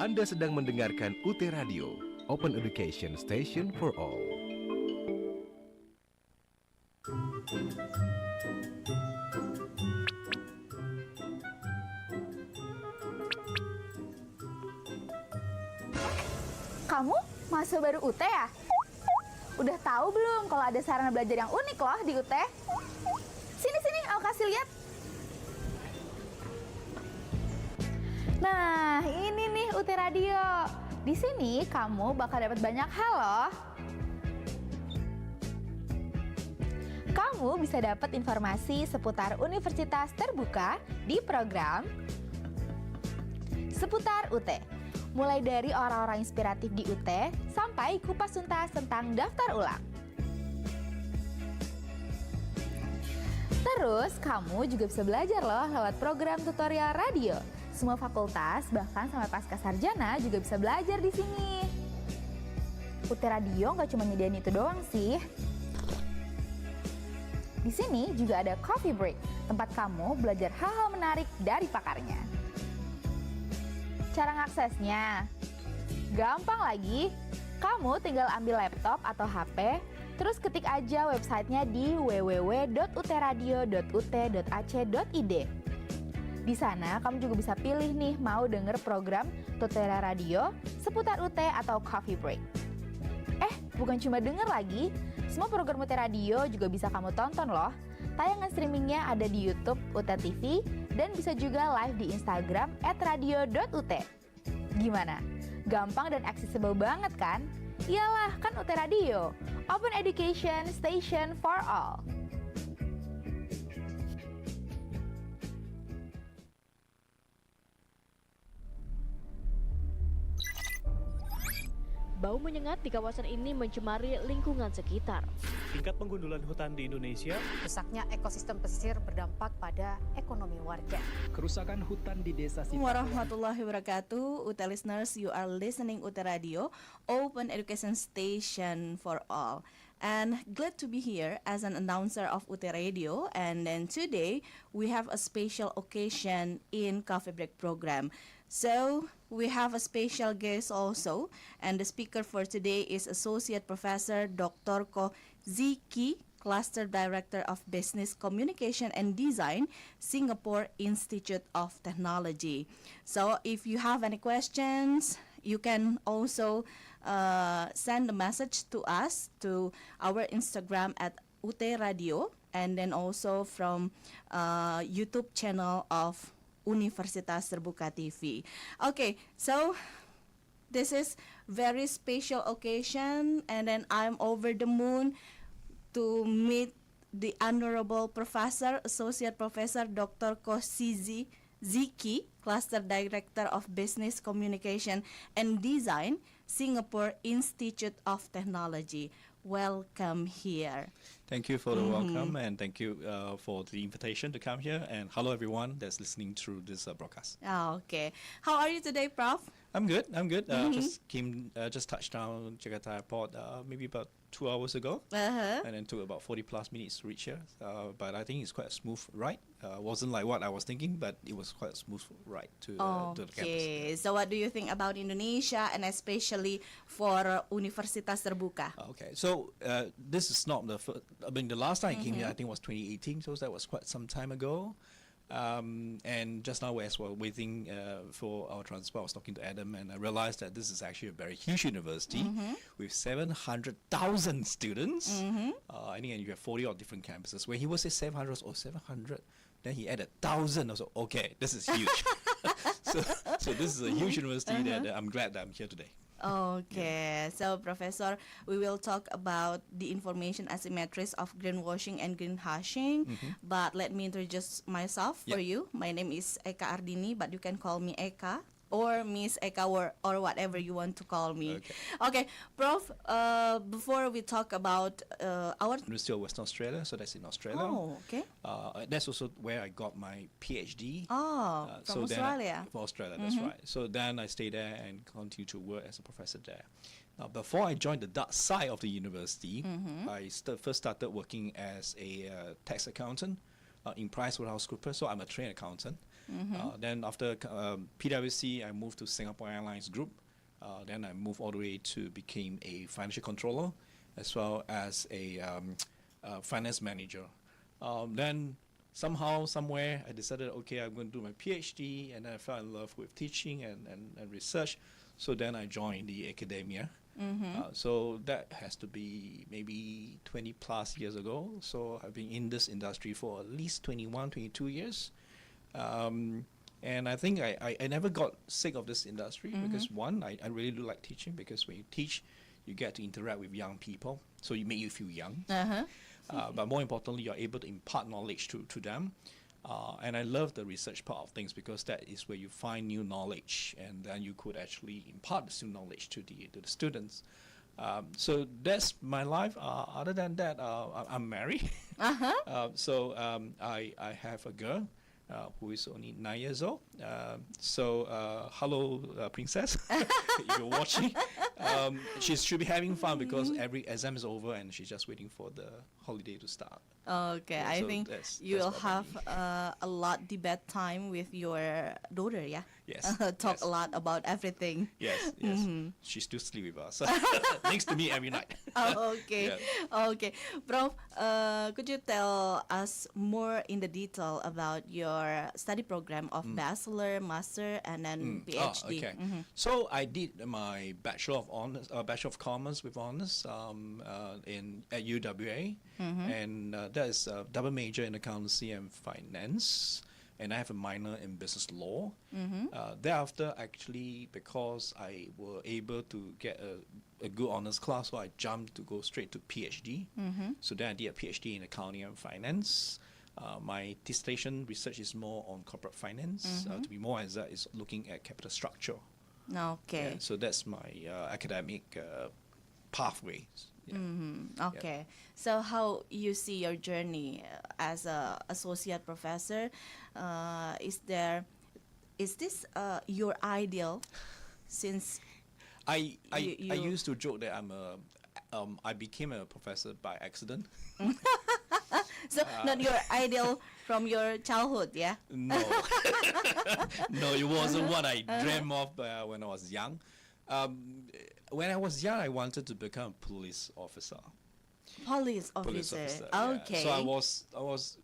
Anda sedang mendengarkan UT Radio, Open Education Station for All. Kamu mahasiswa baru UT ya? Udah tahu belum kalau ada sarana belajar yang unik loh di UT? Sini, aku kasih lihat. Nah, ini nih UT Radio. Di sini kamu bakal dapat banyak hal loh. Kamu bisa dapat informasi seputar Universitas Terbuka di program seputar UT. Mulai dari orang-orang inspiratif di UT sampai kupas tuntas tentang daftar ulang. Terus, kamu juga bisa belajar loh lewat program tutorial radio. Semua fakultas, bahkan sampai pasca sarjana juga bisa belajar di sini. UT Radio nggak cuma nyediain itu doang sih. Di sini juga ada coffee break, tempat kamu belajar hal-hal menarik dari pakarnya. Cara ngaksesnya gampang lagi. Kamu tinggal ambil laptop atau HP, terus ketik aja websitenya di www.utradio.ut.ac.id. Di sana kamu juga bisa pilih nih mau denger program tutorial radio seputar UT atau coffee break. Bukan cuma denger lagi, semua program UT Radio juga bisa kamu tonton loh. Tayangan streamingnya ada di YouTube UT TV dan bisa juga live di Instagram @radio.ut. Gimana? Gampang dan accessible banget kan? Iyalah, kan UT Radio, Open Education Station for All. Bau menyengat di kawasan ini mencemari lingkungan sekitar. Tingkat penggundulan hutan di Indonesia. Rusaknya ekosistem pesisir berdampak pada ekonomi warga. Kerusakan hutan di desa Sita. Warahmatullahi wabarakatuh. UT listeners, you are listening UT Radio, Open Education Station for All. And glad to be here as an announcer of UT Radio. And then today we have a special occasion in Coffee Break program. So we have a special guest also, and the speaker for today is Associate Professor Dr. Ko Ziki, Cluster Director of Business Communication and Design, Singapore Institute of Technology. So if you have any questions, you can also send a message to us to our Instagram at UT Radio, and then also from YouTube channel of Universitas Terbuka TV. Okay, so this is very special occasion, and then I'm over the moon to meet the Honorable Professor, Associate Professor Dr. Kosizi Ziki, Cluster Director of Business Communication and Design, Singapore Institute of Technology. Welcome here. Thank you for the welcome, and thank you for the invitation to come here. And hello everyone that's listening through this broadcast. Okay. How are you today, Prof? I'm good. Just touched down Jakarta Airport maybe about 2 hours ago, and then took about 40 plus minutes to reach here. But I think it's quite a smooth ride. Wasn't like what I was thinking, but it was quite a smooth ride to the campus. Okay. So what do you think about Indonesia, and especially for Universitas Terbuka? Okay, so this is not the first. I mean, the last time I came here, I think was 2018, so that was quite some time ago. And just now, as we're waiting for our transport, I was talking to Adam, and I realized that this is actually a very huge university with 700,000 students. I think, and you have 40 odd different campuses. When he was say 700 or 700, then he added 1,000. I was like, okay, this is huge. so this is a huge university that I'm glad that I'm here today. Okay, so Professor, we will talk about the information asymmetries of greenwashing and greenhushing. But let me introduce myself for you. My name is Eka Ardini, but you can call me Eka or Miss Eka, or whatever you want to call me. Okay, Prof, before we talk about our University of Western Australia, so that's in Australia. Oh, okay. That's also where I got my PhD. From Australia. For Australia, that's right. So then I stayed there and continued to work as a professor there. Now, before I joined the dark side of the university, I first started working as a tax accountant in PricewaterhouseCoopers. So I'm a trained accountant. Then after PwC, I moved to Singapore Airlines Group. Then I moved all the way to became a financial controller, as well as a finance manager. Then somehow, somewhere, I decided, okay, I'm going to do my PhD, and then I fell in love with teaching and research. So then I joined the academia. So that has to be maybe 20 plus years ago. So I've been in this industry for at least 21, 22 years. And I think I never got sick of this industry because one, I really do like teaching, because when you teach, you get to interact with young people. So you make you feel young. But more importantly, you're able to impart knowledge to them. And I love the research part of things, because that is where you find new knowledge, and then you could actually impart this new knowledge to the students. So that's my life. Other than that, I'm married. So I have a girl who is only 9 years old. Hello, princess, if you're watching. She should be having fun, because every exam is over and she's just waiting for the holiday to start. Okay, Yeah, I so think that's you'll what I have mean. a lot debate time with your daughter, yeah? Yes. Talk yes. a lot about everything. Yes, yes. She still sleep with us. Next to me every night. Oh, okay. Yeah. Okay. Prof, could you tell us more in the detail about your study program of bachelor, master, and then PhD? Okay. So I did my Bachelor of Honors, Bachelor of Commerce with honors at UWA, and that is a double major in accountancy and finance, and I have a minor in business law. Thereafter, actually, because I were able to get a good honors class, so I jumped to go straight to PhD. So then I did a PhD in accounting and finance. My dissertation research is more on corporate finance. To be more exact, is looking at capital structure. Okay. Yeah, so that's my academic pathways. Yeah. Okay. So how you see your journey as a associate professor? Is this your ideal? Since I you used to joke that I became a professor by accident. so not your ideal from your childhood, yeah? No, no, it wasn't what I dreamt of when I was young. When I was young, I wanted to become a police officer. Police Police officer. officer. Yeah. Okay. So I was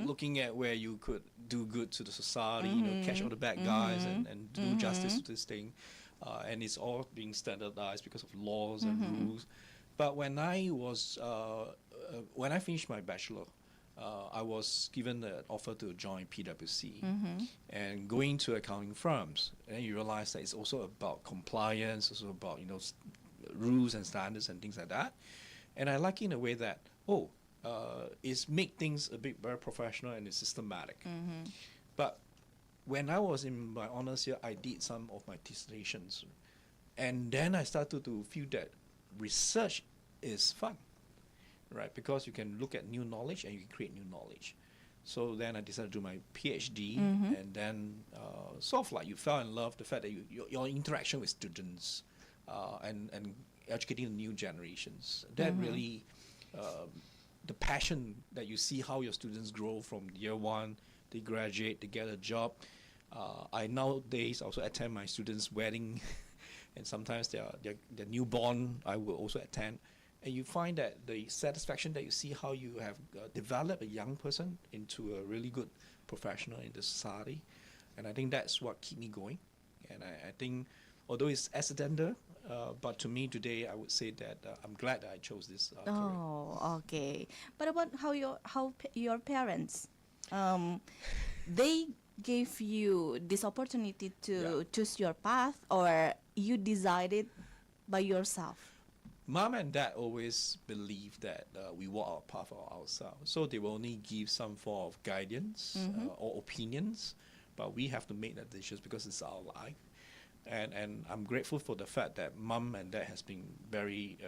looking at where you could do good to the society, catch all the bad guys and do justice to this thing. And it's all being standardized because of laws and rules. But when I was when I finished my bachelor, I was given an offer to join PwC and going to accounting firms. And you realize that it's also about compliance, also about rules and standards and things like that. And I like it in a way that it's make things a bit very professional and it's systematic. But when I was in my honors year, I did some of my dissertations, and then I started to feel that research is fun, right? Because you can look at new knowledge and you can create new knowledge. So then I decided to do my PhD, and then sort of like you fell in love with the fact that your interaction with students and educating the new generations. That really, the passion that you see how your students grow from year one, they graduate, they get a job. I nowadays also attend my students' wedding, and sometimes their newborn I will also attend. And you find that the satisfaction that you see how you have developed a young person into a really good professional in the society. And I think that's what keep me going. And I think, although it's accidental, but to me today, I would say that I'm glad that I chose this career. Oh, okay. But about how your parents, they gave you this opportunity to choose your path, or you decided by yourself? Mom and dad always believe that we walk our path ourselves. So they will only give some form of guidance or opinions, but we have to make the decisions because it's our life. And I'm grateful for the fact that Mom and Dad has been very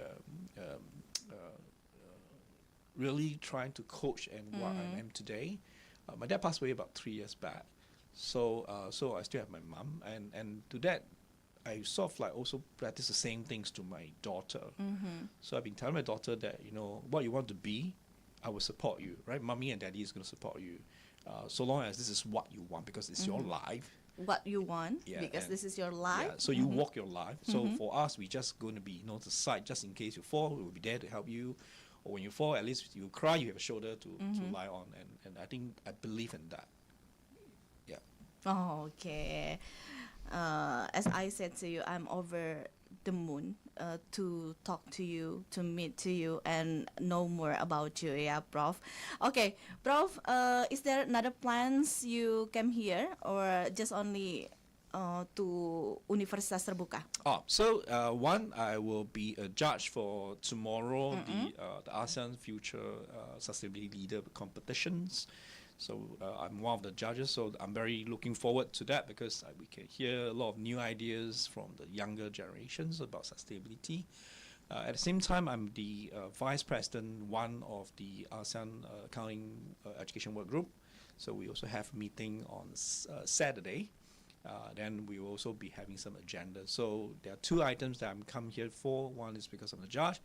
really trying to coach and what I am today. My dad passed away about 3 years back, so I still have my mom, and to that I sort of like also practice the same things to my daughter. So I've been telling my daughter that what you want to be, I will support you, right? Mommy and daddy is going to support you. so long as this is what you want, because it's your life. What you want, Yeah, because and- this is your life. Yeah, so you walk your life. So for us, we just going to be, the side, just in case you fall, we will be there to help you. Or when you fall, at least you cry, you have a shoulder to lie on. And I believe in that. Yeah. Oh, okay. As I said to you, I'm over the moon to talk to you, to meet to you, and know more about you, yeah, Prof. Okay, Prof, is there another plans you came here, or just only to Universitas Terbuka? So one, I will be a judge for tomorrow, the ASEAN Future Sustainability Leader competitions. So I'm one of the judges, so I'm very looking forward to that, because we can hear a lot of new ideas from the younger generations about sustainability. At the same time, I'm the vice president, one of the ASEAN Accounting Education Work Group. So we also have a meeting on Saturday. Then we will also be having some agenda. So there are two items that I'm come here for. One is because I'm the judge.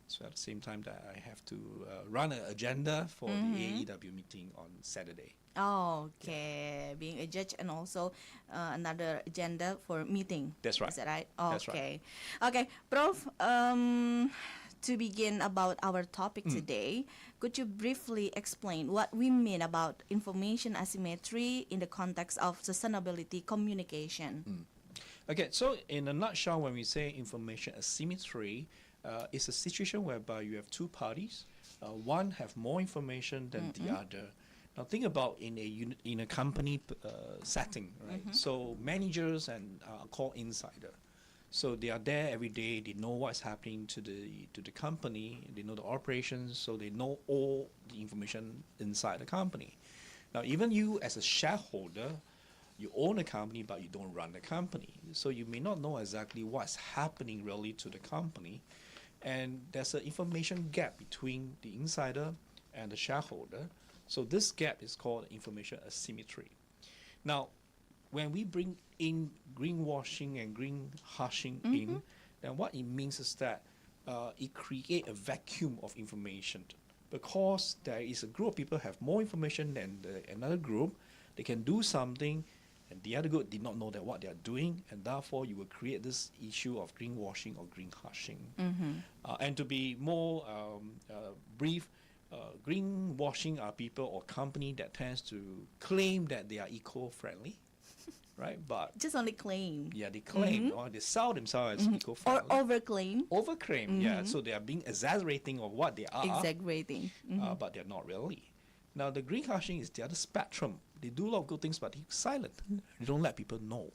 So at the same time that I have to run an agenda for the AEW meeting on Saturday. Oh, okay. Being a judge and also another agenda for meeting. That's right. Is that right? That's right. Okay. Okay, Prof, to begin about our topic today, could you briefly explain what we mean about information asymmetry in the context of sustainability communication? Okay, so in a nutshell, when we say information asymmetry, it's a situation whereby you have two parties. One have more information than the other. Now think about in a company setting, right? So managers and are called insider. So they are there every day. They know what's happening to the company. They know the operations. So they know all the information inside the company. Now even you as a shareholder, you own a company, but you don't run the company. So you may not know exactly what's happening really to the company. And there's an information gap between the insider and the shareholder. So this gap is called information asymmetry. Now, when we bring in greenwashing and greenhushing in, then what it means is that it creates a vacuum of information. Because there is a group of people have more information than another group, they can do something, and the other group did not know that what they are doing, and therefore you will create this issue of greenwashing or greenhushing. And to be more brief, greenwashing are people or company that tends to claim that they are eco-friendly, right? But Just only claim. yeah, they claim or they sell themselves as Or eco-friendly. overclaim. Overclaim, yeah. So they are being exaggerating of what they are, Exaggerating. but they're not really. Now the greenwashing is the other spectrum. They do a lot of good things, but they're silent. They don't let people know,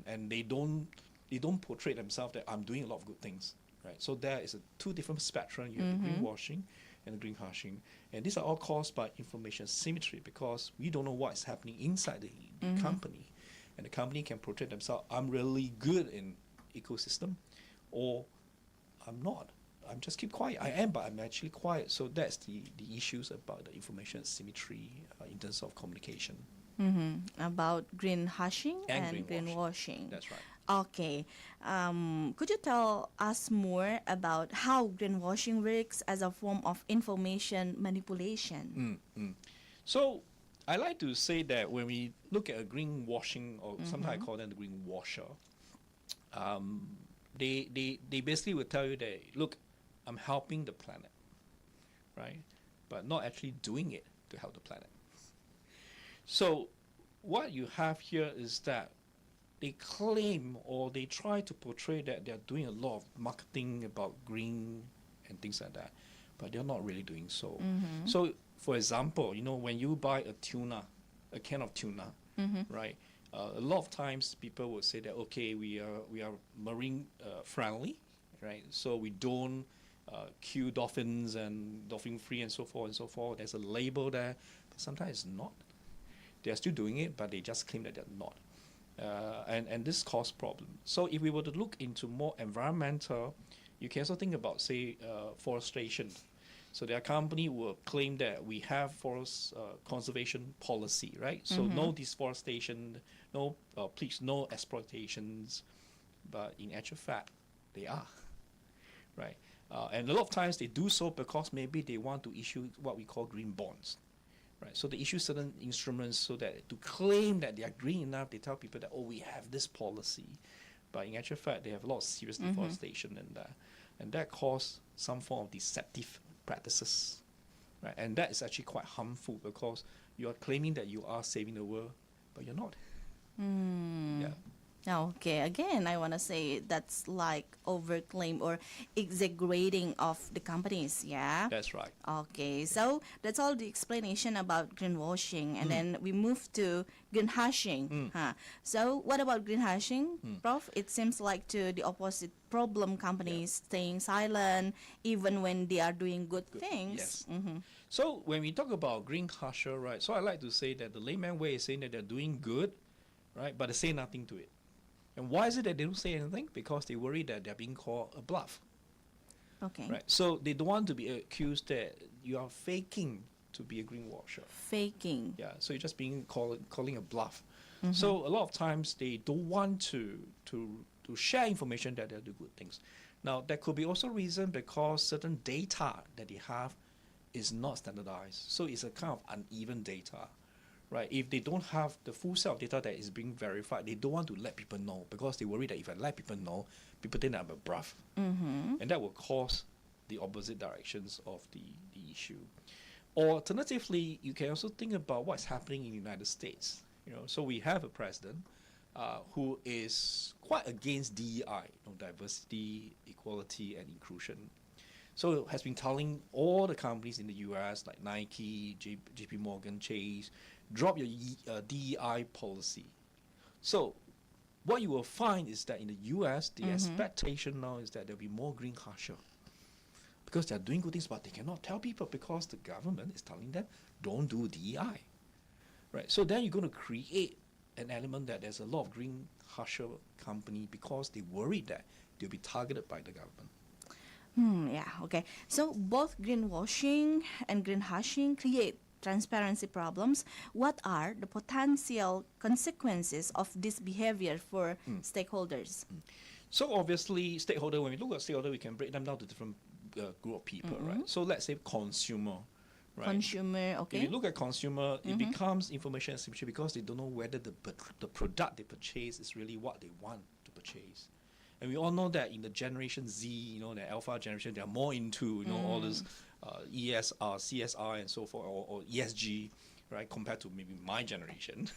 and they don't portray themselves that I'm doing a lot of good things, right? So there is two different spectrum. You have the greenwashing and the greenhushing, and these are all caused by information asymmetry, because we don't know what is happening inside the company, and the company can portray themselves, I'm really good in ecosystem, or I'm not. I'm just keep quiet. I am, but I'm actually quiet. So that's the issues about the information asymmetry in terms of communication. About greenhushing and greenwashing. greenwashing. That's right. Okay. Could you tell us more about how greenwashing works as a form of information manipulation? So I like to say that when we look at a greenwashing, or sometimes I call them the greenwasher, they basically will tell you that, look, I'm helping the planet, right? But not actually doing it to help the planet. So what you have here is that they claim, or they try to portray that they're doing a lot of marketing about green and things like that, but they're not really doing so. So for example, when you buy a can of tuna, right? A lot of times people will say that, okay, we are marine friendly, right? So we don't kill dolphins and dolphin free and so forth and so forth. There's a label there, but sometimes it's not. They're still doing it, but they just claim that they're not. And this causes problems. So if we were to look into more environmental, you can also think about, say, forestation. So their company will claim that we have forest conservation policy, right? So no deforestation, no exploitations, but in actual fact, they are, right? And a lot of times they do so because maybe they want to issue what we call green bonds, right? So they issue certain instruments so that to claim that they are green enough, they tell people that, oh, we have this policy. But in actual fact, they have a lot of serious deforestation and that cause some form of deceptive practices, right? And that is actually quite harmful because you are claiming that you are saving the world, but you're not. Yeah. Okay, again, I want to say that's like overclaim or exaggerating of the companies, yeah? That's right. Okay, so that's all the explanation about greenwashing, and then we move to greenhushing. Huh? So what about greenhushing, Prof? It seems like to the opposite problem, companies staying silent even when they are doing good things. Yes. So when we talk about greenhusher, right, so I like to say that the layman way is saying that they're doing good, right, but they say nothing to it. And why is it that they don't say anything? Because they worry that they're being called a bluff. Okay. Right. So they don't want to be accused that you are faking to be a greenwasher. Faking. Yeah. So you're just being calling a bluff. So a lot of times they don't want to share information that they'll do good things. Now that could be also reason because certain data that they have is not standardized. So it's a kind of uneven data. Right, if they don't have the full set of data that is being verified, they don't want to let people know because they worry that if I let people know, people think I'm a bluff, and that will cause the opposite directions of the issue. Or alternatively, you can also think about what's happening in the United States. So we have a president who is quite against DEI, diversity, equality, and inclusion. So has been telling all the companies in the US like Nike, JP Morgan, Chase, drop your DEI policy. So what you will find is that in the US, the expectation now is that there'll be more greenhusher because they're doing good things, but they cannot tell people because the government is telling them, don't do DEI. Right. So then you're going to create an element that there's a lot of greenhusher company because they worry that they'll be targeted by the government. Yeah, okay. So both greenwashing and greenhushing create transparency problems. What are the potential consequences of this behavior for stakeholders? So obviously, stakeholder, when we look at stakeholder, we can break them down to different group of people, right? So let's say consumer, right? Consumer, If okay. you look at consumer, it becomes information asymmetry because they don't know whether the product they purchase is really what they want to purchase. And we all know that in the Generation Z, the Alpha generation, they are more into, all this ESR, CSR, and so forth, or ESG, right, compared to maybe my generation.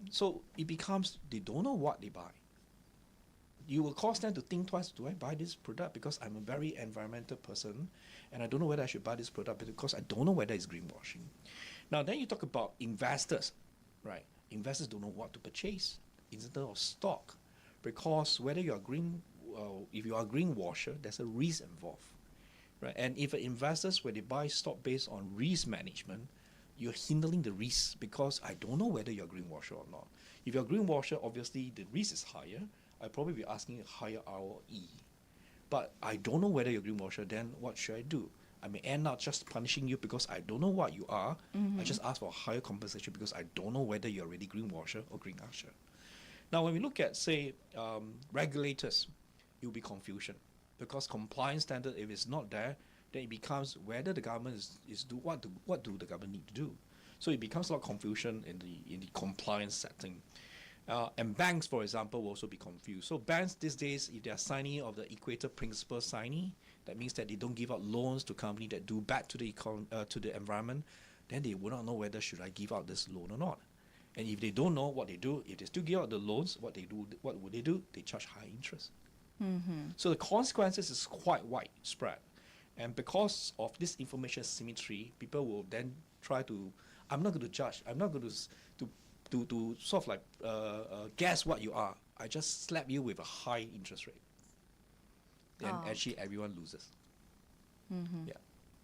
So it becomes, they don't know what they buy. You will cause them to think twice, do I buy this product because I'm a very environmental person, and I don't know whether I should buy this product because I don't know whether it's greenwashing. Now, then you talk about investors, right? Investors don't know what to purchase in terms of stock. Because whether you are if you are a greenwasher, there's a risk involved, right? And if investors, where they buy stock based on risk management, you're hindering the risk because I don't know whether you're a greenwasher or not. If you're a greenwasher, obviously the risk is higher. I'll probably be asking a higher ROE. But I don't know whether you're a greenwasher, then what should I do? I may end up just punishing you because I don't know what you are. I just ask for higher compensation because I don't know whether you're already greenwasher or greenhusher. Now, when we look at, say, regulators, it will be confusion because compliance standard, if it's not there, then it becomes whether the government is what do the government need to do. So it becomes a lot of confusion in the compliance setting. And banks, for example, will also be confused. So banks these days, if they are signing of the Equator Principle signing, that means that they don't give out loans to companies that do bad to the environment, then they will not know whether should I give out this loan or not. And if they don't know what they do, if they still give out the loans, what would they do? They charge high interest. So the consequences is quite widespread. And because of this information asymmetry, people will then try to, I'm not going to judge, I'm not going to sort of like guess what you are. I just slap you with a high interest rate. Then actually everyone loses. Yeah.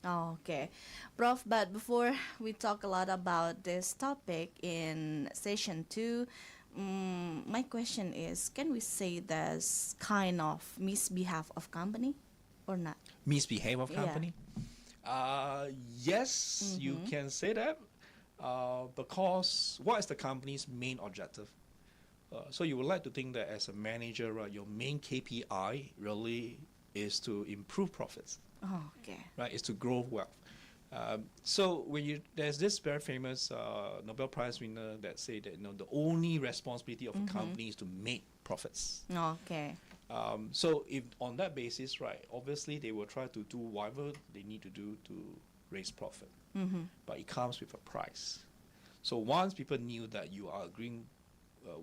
Oh, okay. Prof, but before we talk a lot about this topic in session 2, my question is, can we say there's kind of misbehave of company or not? Misbehave of Yeah. company? Yes, you can say that because what is the company's main objective? So you would like to think that as a manager, right, your main KPI really is to improve profits. Oh, okay. Right, is to grow wealth. So there's this very famous Nobel Prize winner that say that the only responsibility of a company is to make profits. Okay. So if on that basis, right, obviously they will try to do whatever they need to do to raise profit, but it comes with a price. So once people knew that you are a green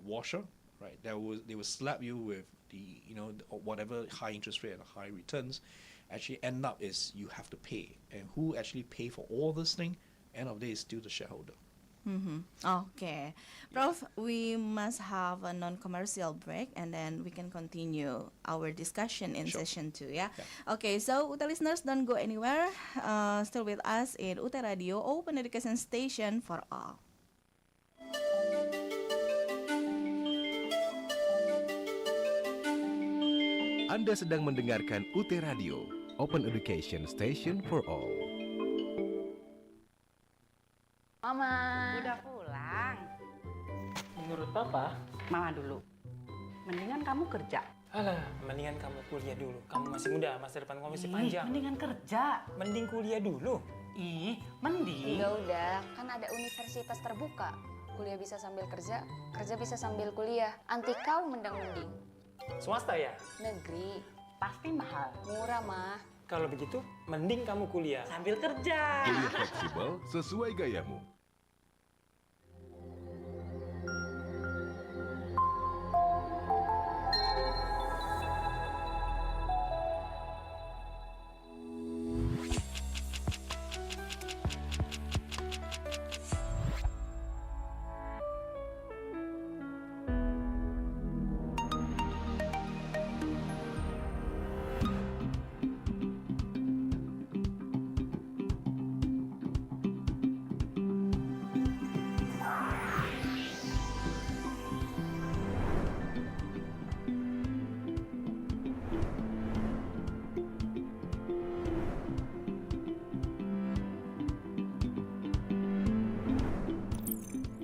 washer, right, they will slap you with the whatever high interest rate and high returns. Actually end up is you have to pay, and who actually pay for all this thing end of the day is still the shareholder. Okay, Prof, we must have a non-commercial break and then we can continue our discussion in Sure. session 2, yeah? Okay, so UT listeners, don't go anywhere. Still with us in UT Radio, Open Education Station for All. Anda sedang mendengarkan UT Radio, Open Education Station for All. Mama. Udah pulang. Menurut Papa, Mama dulu. Mendingan kamu kerja. Alah, mendingan kamu kuliah dulu. Kamu masih muda, masa depan kamu masih panjang. Mendingan kerja. Mending kuliah dulu. Mending. Udah, kan ada Universitas Terbuka. Kuliah bisa sambil kerja, kerja bisa sambil kuliah. Anti kau mendang-mending. Swasta ya? Negeri, Pasti mahal. murah mah. Kalau begitu, mending kamu kuliah. Sambil kerja. Kuliah fleksibel sesuai gayamu.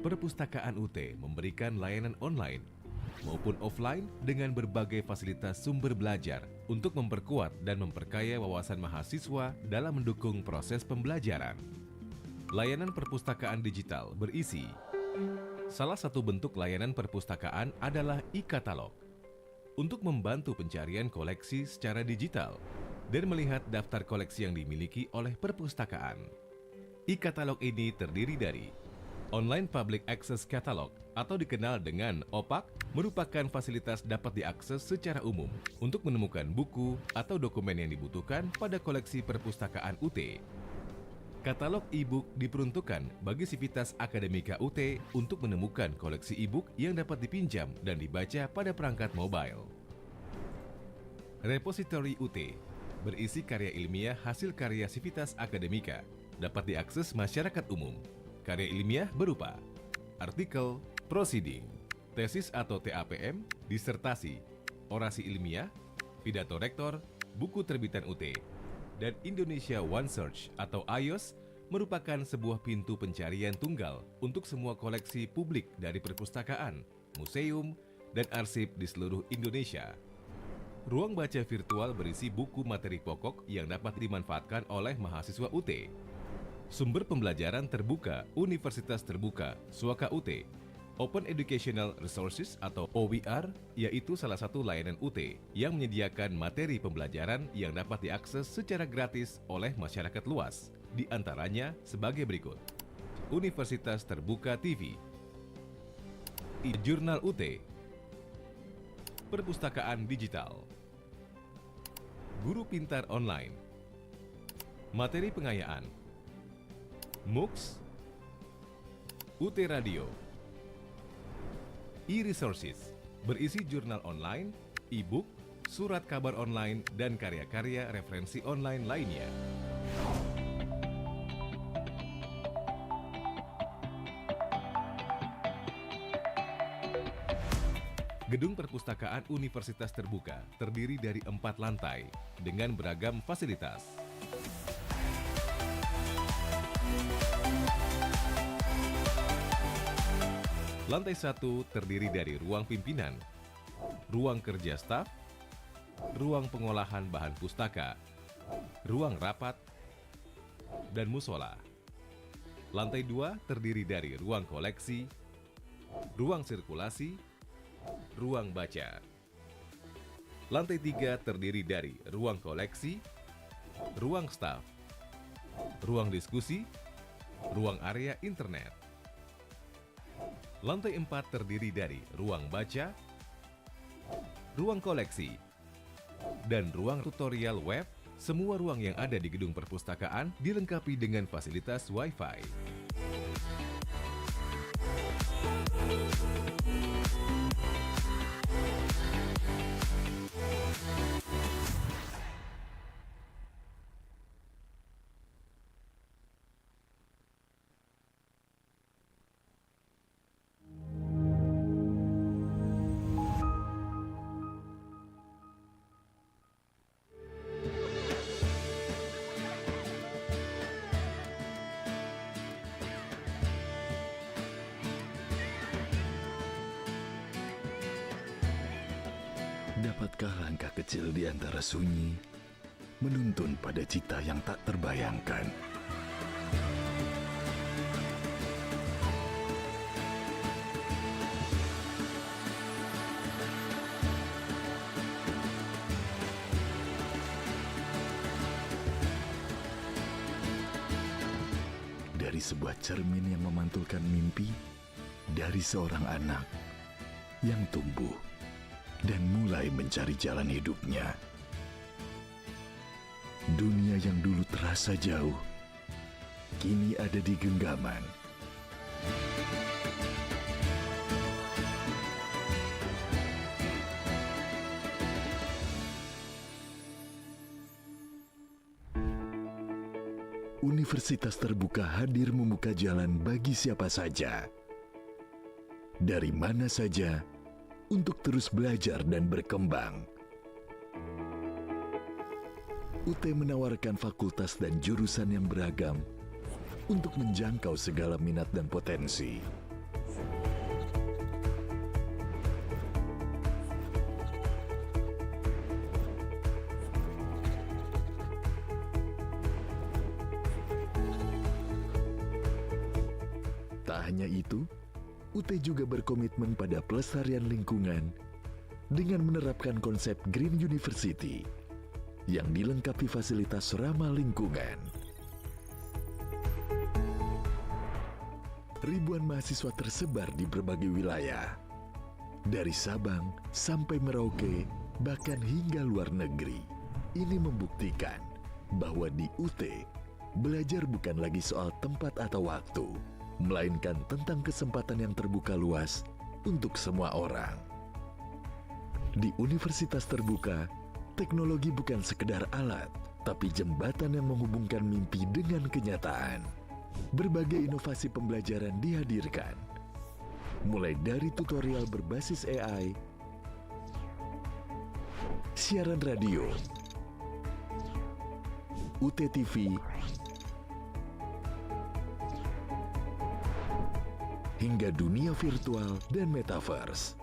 Perpustakaan UT memberikan layanan online maupun offline dengan berbagai fasilitas sumber belajar untuk memperkuat dan memperkaya wawasan mahasiswa dalam mendukung proses pembelajaran. Layanan perpustakaan digital berisi salah satu bentuk layanan perpustakaan adalah e-katalog untuk membantu pencarian koleksi secara digital dan melihat daftar koleksi yang dimiliki oleh perpustakaan. E-katalog ini terdiri dari Online Public Access Catalog atau dikenal dengan OPAC merupakan fasilitas dapat diakses secara umum untuk menemukan buku atau dokumen yang dibutuhkan pada koleksi perpustakaan UT. Katalog e-book diperuntukkan bagi sivitas akademika UT untuk menemukan koleksi e-book yang dapat dipinjam dan dibaca pada perangkat mobile. Repository UT berisi karya ilmiah hasil karya sivitas akademika dapat diakses masyarakat umum. Karya ilmiah berupa artikel, proceeding, tesis atau TAPM, disertasi, orasi ilmiah, pidato rektor, buku terbitan UT, dan Indonesia One Search atau iOS merupakan sebuah pintu pencarian tunggal untuk semua koleksi publik dari perpustakaan, museum, dan arsip di seluruh Indonesia. Ruang baca virtual berisi buku materi pokok yang dapat dimanfaatkan oleh mahasiswa UT. Sumber pembelajaran terbuka Universitas Terbuka, Suaka UT, Open Educational Resources atau OER, yaitu salah satu layanan UT yang menyediakan materi pembelajaran yang dapat diakses secara gratis oleh masyarakat luas, di antaranya sebagai berikut. Universitas Terbuka TV, e-Jurnal UT, Perpustakaan Digital, Guru Pintar Online, Materi Pengayaan, MOOCs, UT Radio, e-resources, berisi jurnal online, e-book, surat kabar online, dan karya-karya referensi online lainnya. Gedung Perpustakaan Universitas Terbuka terdiri dari 4 lantai dengan beragam fasilitas. Lantai 1 terdiri dari ruang pimpinan, ruang kerja staf, ruang pengolahan bahan pustaka, ruang rapat, dan musola. Lantai 2 terdiri dari ruang koleksi, ruang sirkulasi, ruang baca. Lantai 3 terdiri dari ruang koleksi, ruang staf, ruang diskusi, ruang area internet. Lantai 4 terdiri dari ruang baca, ruang koleksi, dan ruang tutorial web. Semua ruang yang ada di gedung perpustakaan dilengkapi dengan fasilitas Wi-Fi. Dapatkah langkah kecil di antara sunyi menuntun pada cita yang tak terbayangkan? Dari sebuah cermin yang memantulkan mimpi dari seorang anak yang tumbuh dan mulai mencari jalan hidupnya. Dunia yang dulu terasa jauh, kini ada di genggaman. Universitas Terbuka hadir membuka jalan bagi siapa saja, dari mana saja, untuk terus belajar dan berkembang. UT menawarkan fakultas dan jurusan yang beragam untuk menjangkau segala minat dan potensi. Tak hanya itu, UT juga berkomitmen pada pelestarian lingkungan dengan menerapkan konsep Green University yang dilengkapi fasilitas ramah lingkungan. Ribuan mahasiswa tersebar di berbagai wilayah, dari Sabang sampai Merauke, bahkan hingga luar negeri. Ini membuktikan bahwa di UT, belajar bukan lagi soal tempat atau waktu, melainkan tentang kesempatan yang terbuka luas untuk semua orang. Di Universitas Terbuka, teknologi bukan sekedar alat, tapi jembatan yang menghubungkan mimpi dengan kenyataan. Berbagai inovasi pembelajaran dihadirkan, mulai dari tutorial berbasis AI, siaran radio, UT TV, hingga dunia virtual dan metaverse.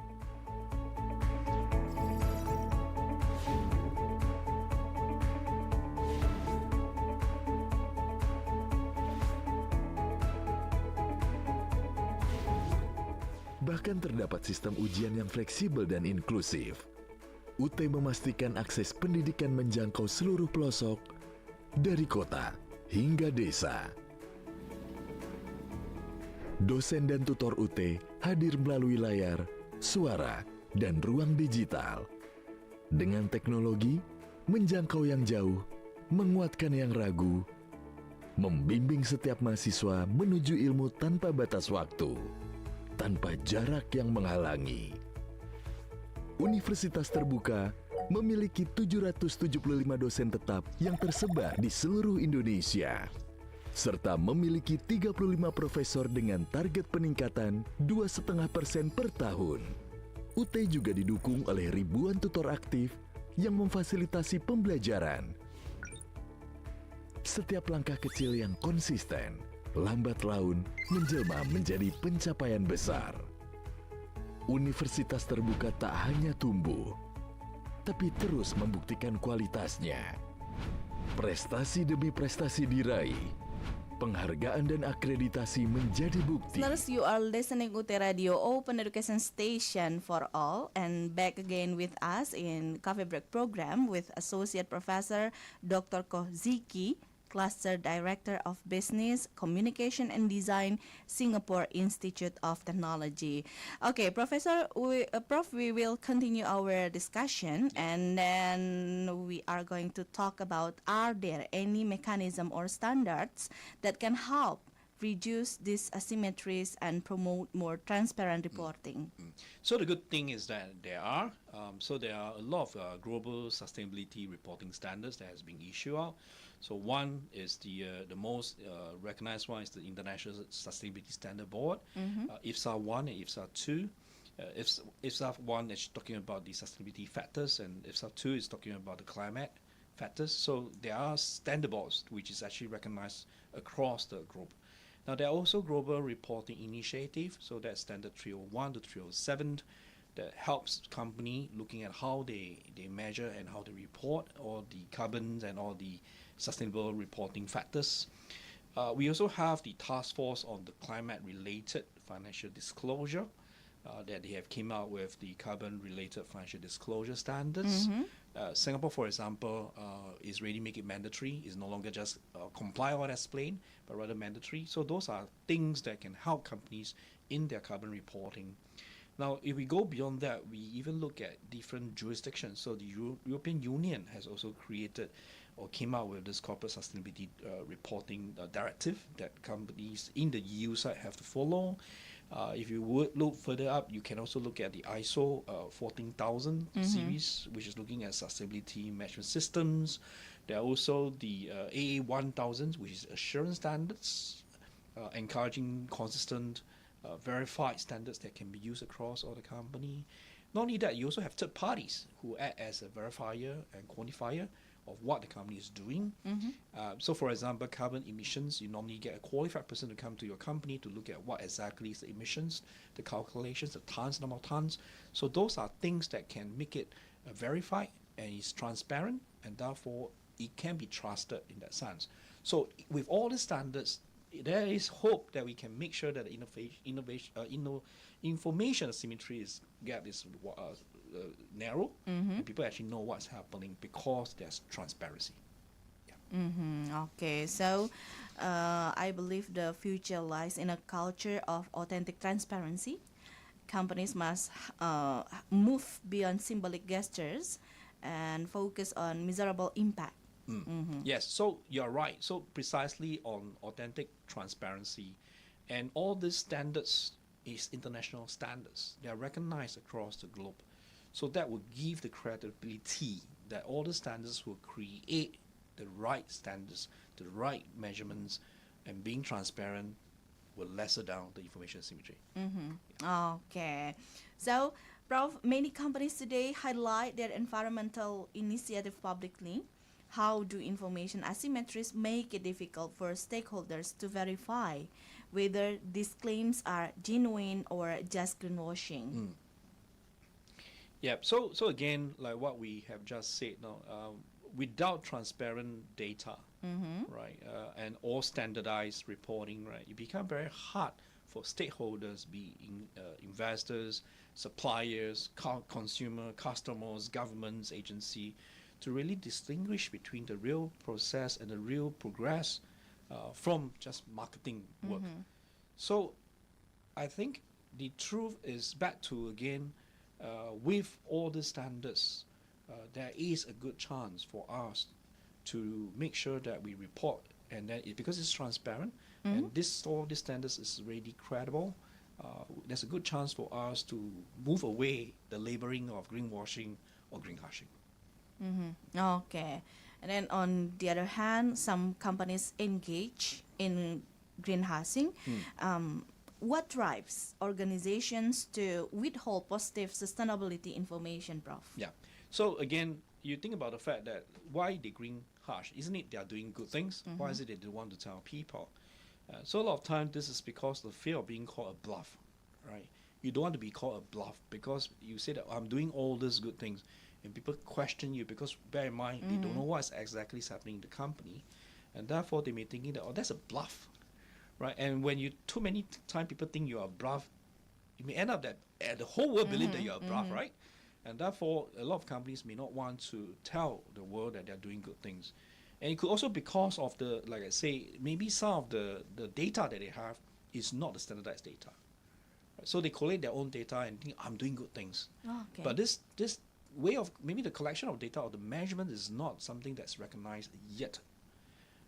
Bahkan terdapat sistem ujian yang fleksibel dan inklusif. UT memastikan akses pendidikan menjangkau seluruh pelosok, dari kota hingga desa. Dosen dan tutor UT hadir melalui layar, suara, dan ruang digital. Dengan teknologi, menjangkau yang jauh, menguatkan yang ragu, membimbing setiap mahasiswa menuju ilmu tanpa batas waktu, tanpa jarak yang menghalangi. Universitas Terbuka memiliki 775 dosen tetap yang tersebar di seluruh Indonesia, serta memiliki 35 profesor dengan target peningkatan 2,5% per tahun. UT juga didukung oleh ribuan tutor aktif yang memfasilitasi pembelajaran. Setiap langkah kecil yang konsisten, lambat laun menjelma menjadi pencapaian besar. Universitas Terbuka tak hanya tumbuh, tapi terus membuktikan kualitasnya. Prestasi demi prestasi diraih. Penghargaan dan akreditasi menjadi bukti. Listeners, you are listening UT Radio, Open Education Station for All, and back again with us in Cafe Break program with Associate Professor Dr. Ziki, Cluster Director of Business, Communication and Design, Singapore Institute of Technology. Okay, Professor, Prof, we will continue our discussion, and then we are going to talk about, are there any mechanism or standards that can help reduce these asymmetries and promote more transparent reporting? So the good thing is that there are a lot of global sustainability reporting standards that has been issued out. So one is the most recognized one is the International Sustainability Standard Board, IFSA 1 and IFSA 2. IFSA 1 is talking about the sustainability factors, and IFSA 2 is talking about the climate factors. So there are standard boards which is actually recognized across the globe. Now there are also global reporting initiative, so that's standard 301 to 307 that helps company looking at how they measure and how they report all the carbons and all the sustainable reporting factors. We also have the task force on the climate related financial disclosure that they have came out with the carbon related financial disclosure standards. Singapore, for example, is really make it mandatory. It's no longer just comply or explain, but rather mandatory. So those are things that can help companies in their carbon reporting. Now, if we go beyond that, we even look at different jurisdictions. So the European Union has also created or came out with this corporate sustainability reporting directive that companies in the EU side have to follow. If you would look further up, you can also look at the ISO 14000 series, which is looking at sustainability management systems. There are also the AA 1000, which is assurance standards, encouraging consistent, verified standards that can be used across all the company. Not only that, you also have third parties who act as a verifier and quantifier of what the company is doing. So for example, carbon emissions, you normally get a qualified person to come to your company to look at what exactly is the emissions, the calculations, the tons, number of tons. So those are things that can make it verified and is transparent, and therefore it can be trusted in that sense. So with all the standards, there is hope that we can make sure that the information asymmetry gap is narrow, and people actually know what's happening because there's transparency. Okay, so I believe the future lies in a culture of authentic transparency. Companies must move beyond symbolic gestures and focus on measurable impact. Yes, so you're right. So precisely on authentic transparency, and all these standards is international standards. They are recognized across the globe. So that will give the credibility that all the standards will create the right standards, the right measurements, and being transparent will lesser down the information asymmetry. Okay, so Prof, many companies today highlight their environmental initiative publicly. How do information asymmetries make it difficult for stakeholders to verify whether these claims are genuine or just greenwashing? Yeah, so again, like what we have just said now, without transparent data, right, and all standardized reporting, right, it becomes very hard for stakeholders, be investors, suppliers, consumer, customers, governments, agency, to really distinguish between the real process and the real progress from just marketing work. So I think the truth is back to, again, with all the standards, there is a good chance for us to make sure that we report, and then because it's transparent, and all these standards is really credible, there's a good chance for us to move away the labeling of greenwashing or greenhushing. Okay, and then on the other hand, some companies engage in greenhushing. What drives organizations to withhold positive sustainability information, Prof? Yeah. So again, you think about the fact that why they greenhush? Isn't it they are doing good things? Why is it they don't want to tell people? So a lot of times this is because the fear of being called a bluff, right? You don't want to be called a bluff because you say that I'm doing all these good things, and people question you because bear in mind they don't know what's exactly happening in the company, and therefore they may thinking that, oh, that's a bluff, right? And when you too many times people think you are a bluff, you may end up that the whole world believe that you're a bluff, right? And therefore a lot of companies may not want to tell the world that they're doing good things. And it could also because of the, like I say, maybe some of the data that they have is not the standardized data. Right? So they collate their own data and think, I'm doing good things. Okay. But this way of, maybe the collection of data or the measurement is not something that's recognized yet.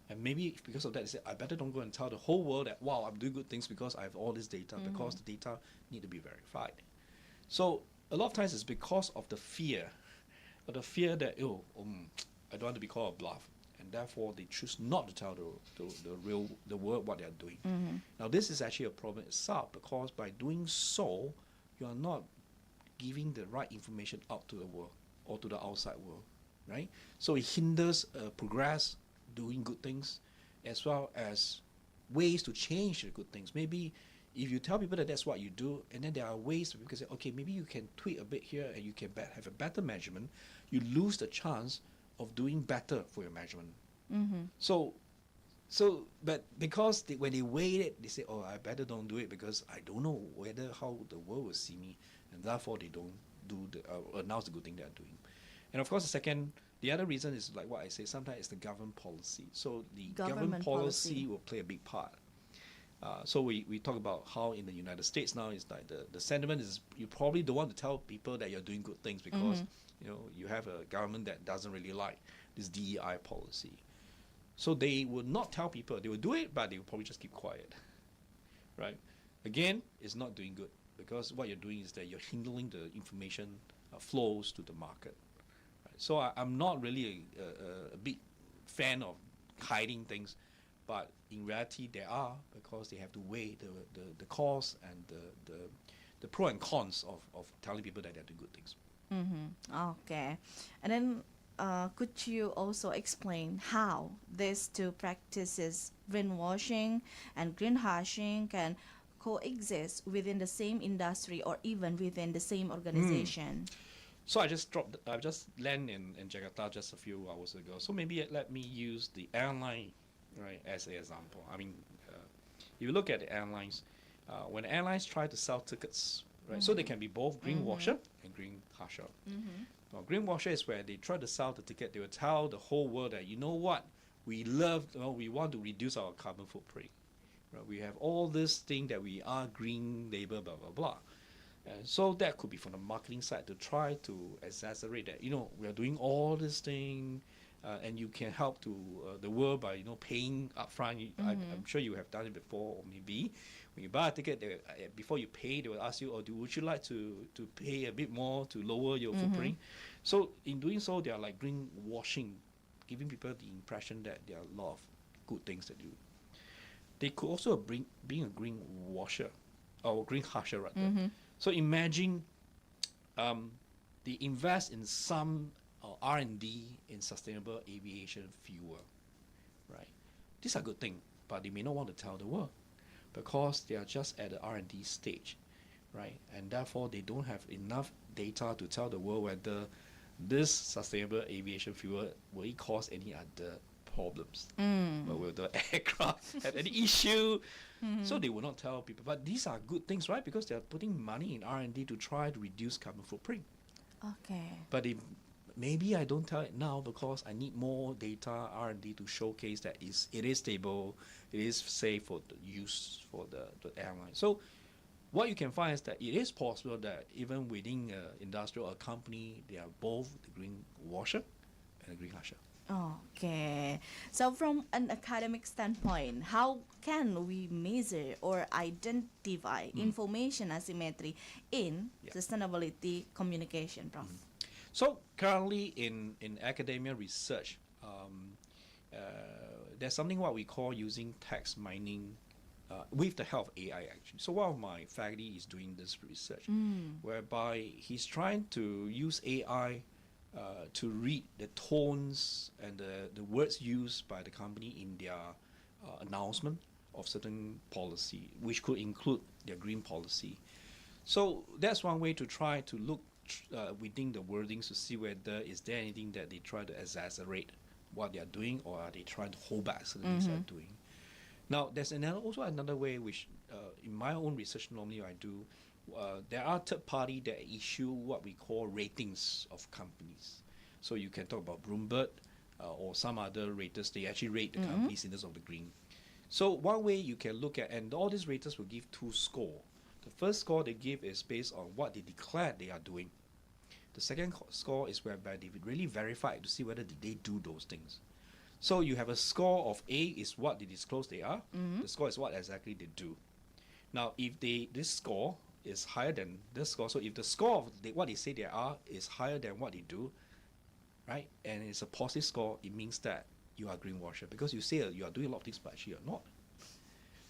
And maybe because of that, they say, I better don't go and tell the whole world that, wow, I'm doing good things because I have all this data, because the data need to be verified. So a lot of times it's because of the fear that, I don't want to be called a bluff. And therefore they choose not to tell the world what they are doing. Now this is actually a problem itself, because by doing so, you are not giving the right information out to the world or to the outside world, right? So it hinders progress, doing good things, as well as ways to change the good things. Maybe if you tell people that that's what you do, and then there are ways that people can say, okay, maybe you can tweak a bit here and you can have a better measurement, you lose the chance of doing better for your measurement. But because when they weigh it, they say, oh, I better don't do it because I don't know how the world will see me, and therefore they don't announce the good thing they are doing. And of course, the other reason is like what I say, sometimes it's the government policy. So the government policy will play a big part. So we talk about how in the United States now it's like the sentiment is you probably don't want to tell people that you're doing good things because you have a government that doesn't really like this DEI policy. So they will not tell people. They will do it, but they will probably just keep quiet, right? Again, it's not doing good because what you're doing is that you're hindering the information flows to the market. Right? So I'm not really a big fan of hiding things, but in reality they are, because they have to weigh the cost and the pro and cons of telling people that they're doing good things. Okay. And then could you also explain how these two practices, greenwashing and greenhushing, can coexist within the same industry or even within the same organization? So I just landed in Jakarta just a few hours ago. So maybe let me use the airline, right, as an example. I mean, if you look at the airlines, when airlines try to sell tickets, right, so they can be both greenwasher and greenhusher. Now, greenwasher is where they try to sell the ticket. They will tell the whole world that, you know what, we want to reduce our carbon footprint. Right? We have all this thing that we are green label, blah, blah, blah. And so that could be from the marketing side to try to exaggerate that, we are doing all this thing, and you can help to the world by, paying upfront. I'm sure you have done it before, or maybe when you buy a ticket, before you pay, they will ask you, would you like to pay a bit more to lower your footprint? So in doing so, they are like greenwashing, giving people the impression that there are a lot of good things to do. They could also being a greenwasher, or greenhusher rather. So imagine they invest in some R&D in sustainable aviation fuel, right? These are good things, but they may not want to tell the world because they are just at the R&D stage, right? And therefore, they don't have enough data to tell the world whether this sustainable aviation fuel will it cause any other problems, or will the aircraft have any issue? So they will not tell people. But these are good things, right? Because they are putting money in R&D to try to reduce carbon footprint. Okay. But maybe I don't tell it now because I need more data R&D to showcase that it is stable, it is safe for the use for the airline. So what you can find is that it is possible that even within an industry or a company, they are both the greenwasher and a greenhusher. Okay. So from an academic standpoint, how can we measure or identify information asymmetry in sustainability communication, Prof? So currently in academia research, there's something what we call using text mining with the help of AI actually. So one of my faculty is doing this research whereby he's trying to use AI to read the tones and the words used by the company in their announcement of certain policy, which could include their green policy. So that's one way to try to look within the wordings to see whether is there anything that they try to exaggerate what they are doing, or are they trying to hold back certain things they are doing. Now, there's also another way which, in my own research, normally I do. There are third party that issue what we call ratings of companies. So you can talk about Bloomberg or some other raters. They actually rate the companies in terms of the green. So one way you can look at, and all these raters will give 2 score. The first score they give is based on what they declare they are doing. The second score is whereby they really verify to see whether they do those things. So you have a score of A is what they disclose they are. The score is what exactly they do. Now, if this score is higher than this score, so if the score of what they say they are is higher than what they do, right, and it's a positive score, it means that you are a greenwasher, because you say you are doing a lot of things, but actually you're not.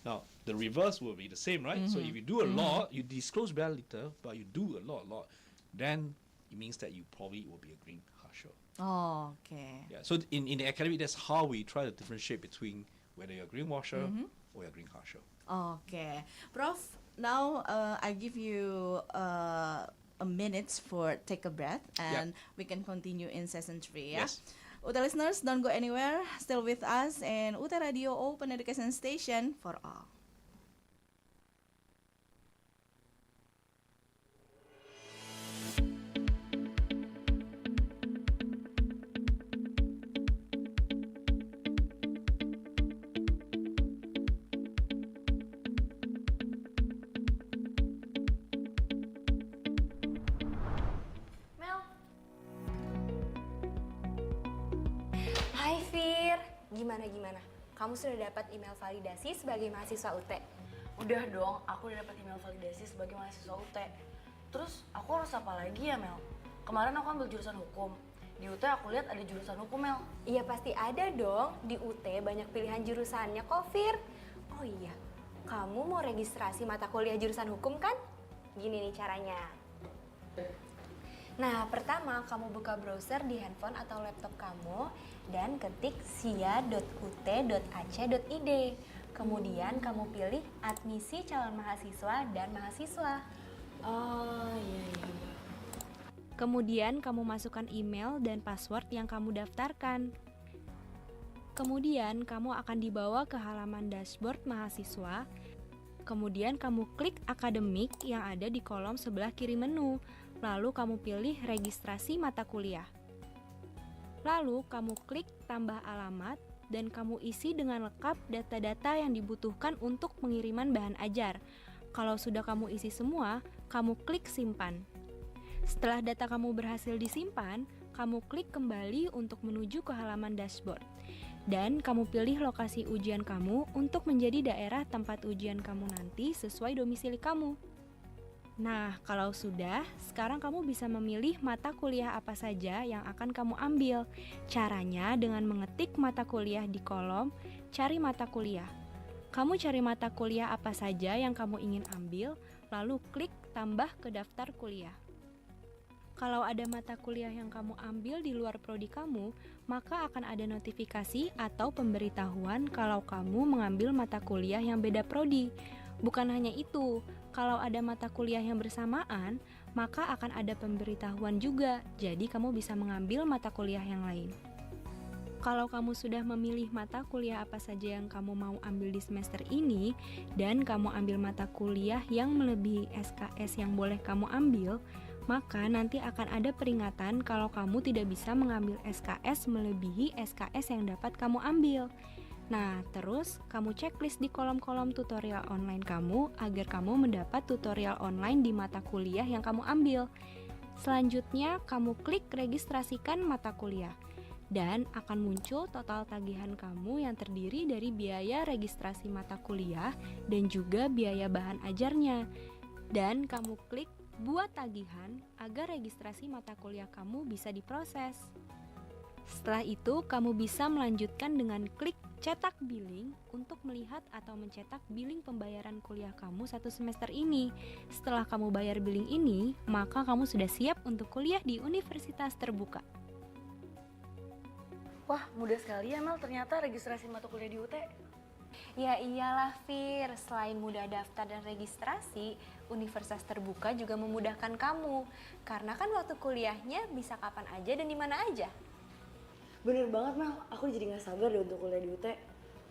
Now, the reverse will be the same, right? So if you do a lot, you disclose very little, but you do a lot, then it means that you probably will be a greenhusher. Oh, okay. Yeah. So in the academy, that's how we try to differentiate between whether you're a greenwasher or you're a greenhusher. Okay, Prof. Now I give you a minute for take a breath, and we can continue in session 3. Yeah. Yes. UT listeners, don't go anywhere. Still with us in UT Radio, Open Education Station for all. Gimana? Kamu sudah dapat email validasi sebagai mahasiswa UT? Udah dong, aku udah dapat email validasi sebagai mahasiswa UT. Terus aku harus apa lagi ya, Mel? Kemarin aku ambil jurusan hukum. Di UT aku lihat ada jurusan hukum, Mel. Iya pasti ada dong, di UT banyak pilihan jurusannya kok, Fir. Oh iya, kamu mau registrasi mata kuliah jurusan hukum kan? Gini nih caranya. Nah, pertama kamu buka browser di handphone atau laptop kamu dan ketik sia.ut.ac.id. Kemudian kamu pilih admisi calon mahasiswa dan mahasiswa. Oh iya. Kemudian kamu masukkan email dan password yang kamu daftarkan. Kemudian kamu akan dibawa ke halaman dashboard mahasiswa. Kemudian kamu klik akademik yang ada di kolom sebelah kiri menu. Lalu kamu pilih registrasi mata kuliah. Lalu kamu klik tambah alamat dan kamu isi dengan lengkap data-data yang dibutuhkan untuk pengiriman bahan ajar. Kalau sudah kamu isi semua, kamu klik simpan. Setelah data kamu berhasil disimpan, kamu klik kembali untuk menuju ke halaman dashboard. Dan kamu pilih lokasi ujian kamu untuk menjadi daerah tempat ujian kamu nanti sesuai domisili kamu. Nah, kalau sudah, sekarang kamu bisa memilih mata kuliah apa saja yang akan kamu ambil. Caranya dengan mengetik mata kuliah di kolom cari mata kuliah. Kamu cari mata kuliah apa saja yang kamu ingin ambil, lalu klik tambah ke daftar kuliah. Kalau ada mata kuliah yang kamu ambil di luar prodi kamu, maka akan ada notifikasi atau pemberitahuan kalau kamu mengambil mata kuliah yang beda prodi. Bukan hanya itu, kalau ada mata kuliah yang bersamaan, maka akan ada pemberitahuan juga, jadi kamu bisa mengambil mata kuliah yang lain. Kalau kamu sudah memilih mata kuliah apa saja yang kamu mau ambil di semester ini, dan kamu ambil mata kuliah yang melebihi SKS yang boleh kamu ambil, maka nanti akan ada peringatan kalau kamu tidak bisa mengambil SKS melebihi SKS yang dapat kamu ambil. Nah, terus kamu checklist di kolom-kolom tutorial online kamu agar kamu mendapat tutorial online di mata kuliah yang kamu ambil. Selanjutnya, kamu klik registrasikan mata kuliah dan akan muncul total tagihan kamu yang terdiri dari biaya registrasi mata kuliah dan juga biaya bahan ajarnya. Dan kamu klik buat tagihan agar registrasi mata kuliah kamu bisa diproses. Setelah itu, kamu bisa melanjutkan dengan klik cetak billing untuk melihat atau mencetak billing pembayaran kuliah kamu 1 semester ini. Setelah kamu bayar billing ini, maka kamu sudah siap untuk kuliah di Universitas Terbuka. Wah, mudah sekali ya Mel ternyata registrasi mata kuliah di UT. Ya iyalah Fir, selain mudah daftar dan registrasi, Universitas Terbuka juga memudahkan kamu. Karena kan waktu kuliahnya bisa kapan aja dan di mana aja. Bener banget Mel, aku jadi gak sabar deh untuk kuliah di UT.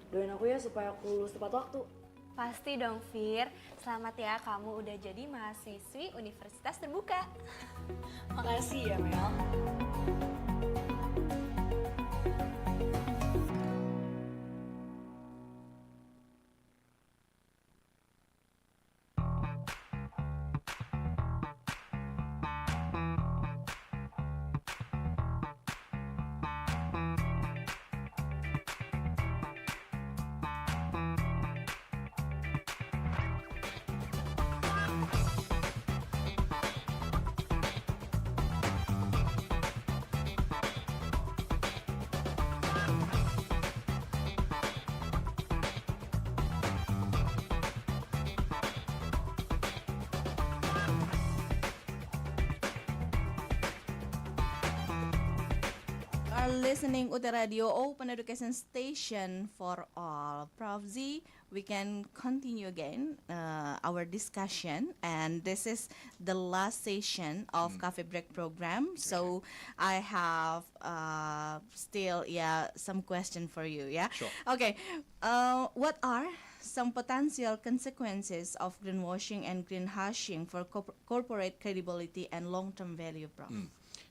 Doain aku ya supaya aku lulus tepat waktu. Pasti dong Fir, selamat ya kamu udah jadi mahasiswi Universitas Terbuka. Makasih ya Mel. Are listening UT Radio, Open Education Station for All. Prof Z, we can continue again our discussion, and this is the last session of Cafe Break program. So I have still some question for you. Sure. Okay. What are some potential consequences of greenwashing and greenhushing for corporate credibility and long-term value, Prof?